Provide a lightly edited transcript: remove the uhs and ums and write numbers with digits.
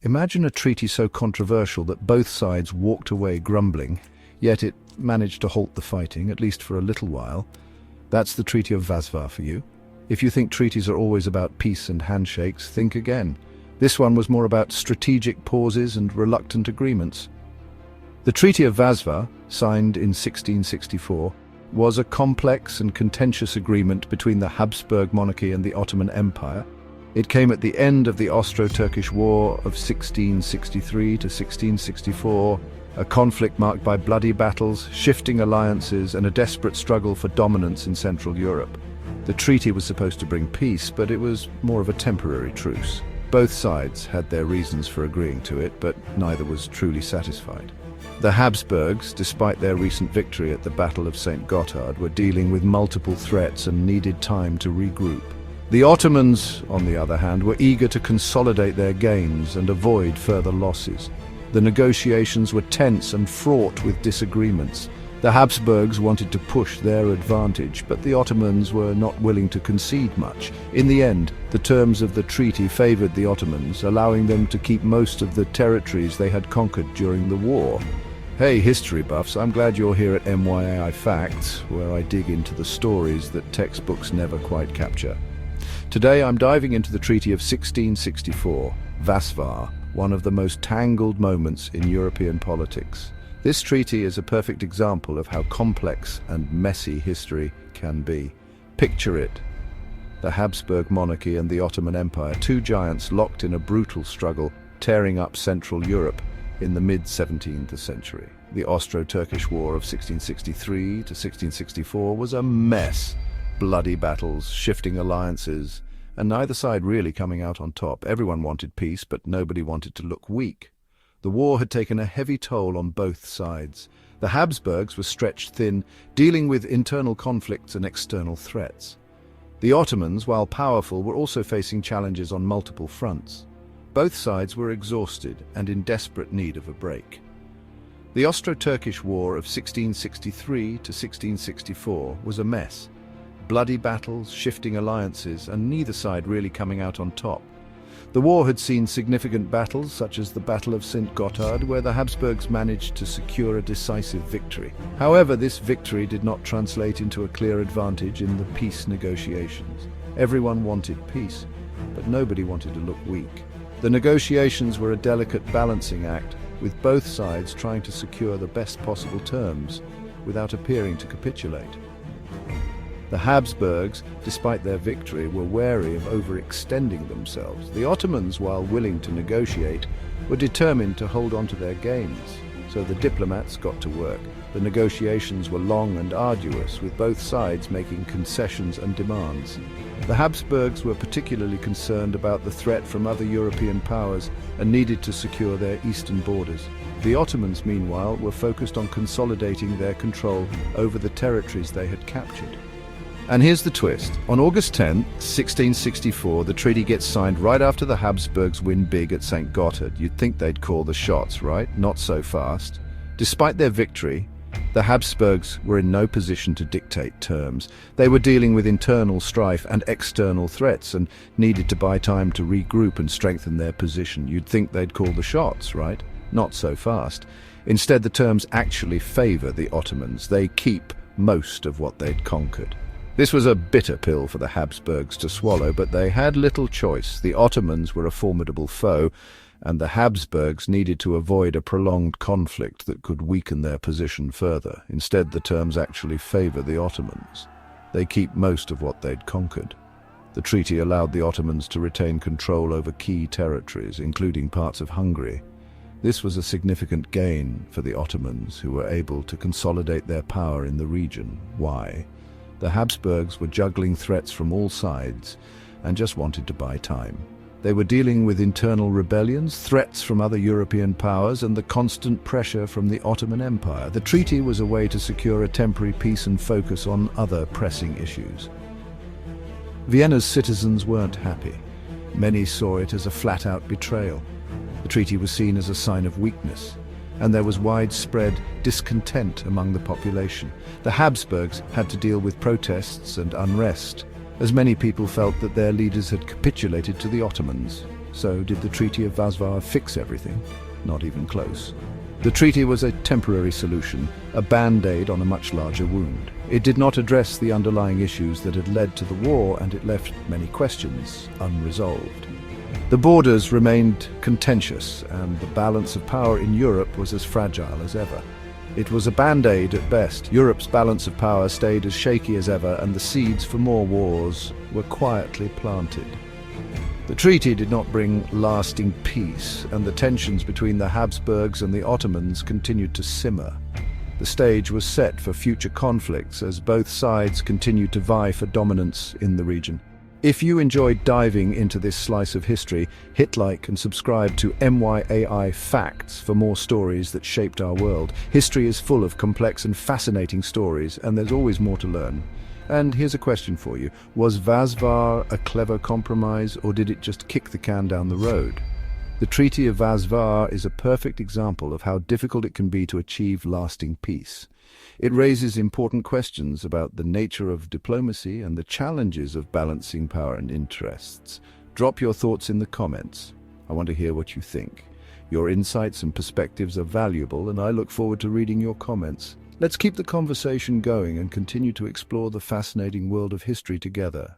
Imagine a treaty so controversial that both sides walked away grumbling, yet it managed to halt the fighting, at least for a little while. That's the Treaty of Vasvár for you. If you think treaties are always about peace and handshakes, think again. This one was more about strategic pauses and reluctant agreements. The Treaty of Vasvár, signed in 1664, was a complex and contentious agreement between the Habsburg monarchy and the Ottoman Empire. It came at the end of the Austro Turkish War of 1663 to 1664, a conflict marked by bloody battles, shifting alliances, and a desperate struggle for dominance in Central Europe. The treaty was supposed to bring peace, but it was more of a temporary truce. Both sides had their reasons for agreeing to it, but neither was truly satisfied. The Habsburgs, despite their recent victory at the Battle of St. Gotthard, were dealing with multiple threats and needed time to regroup. The Ottomans, on the other hand, were eager to consolidate their gains and avoid further losses. The negotiations were tense and fraught with disagreements. The Habsburgs wanted to push their advantage, but the Ottomans were not willing to concede much. In the end, the terms of the treaty favored the Ottomans, allowing them to keep most of the territories they had conquered during the war. Hey, history buffs, I'm glad you're here at MYAI Facts, where I dig into the stories that textbooks never quite capture. Today I'm diving into the Treaty of 1664, Vasvár, one of the most tangled moments in European politics. This treaty is a perfect example of how complex and messy history can be. Picture it: the Habsburg monarchy and the Ottoman Empire, two giants locked in a brutal struggle, tearing up Central Europe in the mid-17th century. The Austro Turkish War of 1663 to 1664 was a mess. Bloody battles, shifting alliances, and neither side really coming out on top. Everyone wanted peace, but nobody wanted to look weak. The war had taken a heavy toll on both sides. The Habsburgs were stretched thin, dealing with internal conflicts and external threats. The Ottomans, while powerful, were also facing challenges on multiple fronts. Both sides were exhausted and in desperate need of a break. The Austro-Turkish War of 1663 to 1664 was a mess. Bloody battles, shifting alliances, and neither side really coming out on top. The war had seen significant battles, such as the Battle of St. Gotthard, where the Habsburgs managed to secure a decisive victory. However, this victory did not translate into a clear advantage in the peace negotiations. Everyone wanted peace, but nobody wanted to look weak. The negotiations were a delicate balancing act, with both sides trying to secure the best possible terms without appearing to capitulate. The Habsburgs, despite their victory, were wary of overextending themselves. The Ottomans, while willing to negotiate, were determined to hold on to their gains. So the diplomats got to work. The negotiations were long and arduous, with both sides making concessions and demands. The Habsburgs were particularly concerned about the threat from other European powers and needed to secure their eastern borders. The Ottomans, meanwhile, were focused on consolidating their control over the territories they had captured. And here's the twist. On August 10, 1664, the treaty gets signed right after the Habsburgs win big at St. Gotthard. You'd think they'd call the shots, right? Not so fast. Despite their victory, the Habsburgs were in no position to dictate terms. They were dealing with internal strife and external threats and needed to buy time to regroup and strengthen their position. You'd think they'd call the shots, right? Not so fast. Instead, the terms actually favor the Ottomans. They keep most of what they'd conquered. This was a bitter pill for the Habsburgs to swallow, but they had little choice. The Ottomans were a formidable foe, and the Habsburgs needed to avoid a prolonged conflict that could weaken their position further. Instead, the terms actually favor the Ottomans. They keep most of what they'd conquered. The treaty allowed the Ottomans to retain control over key territories, including parts of Hungary. This was a significant gain for the Ottomans, who were able to consolidate their power in the region. Why? The Habsburgs were juggling threats from all sides and just wanted to buy time. They were dealing with internal rebellions, threats from other European powers, and the constant pressure from the Ottoman Empire. The treaty was a way to secure a temporary peace and focus on other pressing issues. Vienna's citizens weren't happy. Many saw it as a flat-out betrayal. The treaty was seen as a sign of weakness, and there was widespread discontent among the population. The Habsburgs had to deal with protests and unrest, as many people felt that their leaders had capitulated to the Ottomans. So did the Treaty of Vasvár fix everything? Not even close. The treaty was a temporary solution, a band-aid on a much larger wound. It did not address the underlying issues that had led to the war, and it left many questions unresolved. The borders remained contentious, and the balance of power in Europe was as fragile as ever. It was a band-aid at best. Europe's balance of power stayed as shaky as ever, and the seeds for more wars were quietly planted. The treaty did not bring lasting peace, and the tensions between the Habsburgs and the Ottomans continued to simmer. The stage was set for future conflicts as both sides continued to vie for dominance in the region. If you enjoyed diving into this slice of history, hit like and subscribe to MYAI Facts for more stories that shaped our world. History is full of complex and fascinating stories, and there's always more to learn. And here's a question for you. Was Vasvár a clever compromise, or did it just kick the can down the road? The Treaty of Vasvár is a perfect example of how difficult it can be to achieve lasting peace. It raises important questions about the nature of diplomacy and the challenges of balancing power and interests. Drop your thoughts in the comments. I want to hear what you think. Your insights and perspectives are valuable, and I look forward to reading your comments. Let's keep the conversation going and continue to explore the fascinating world of history together.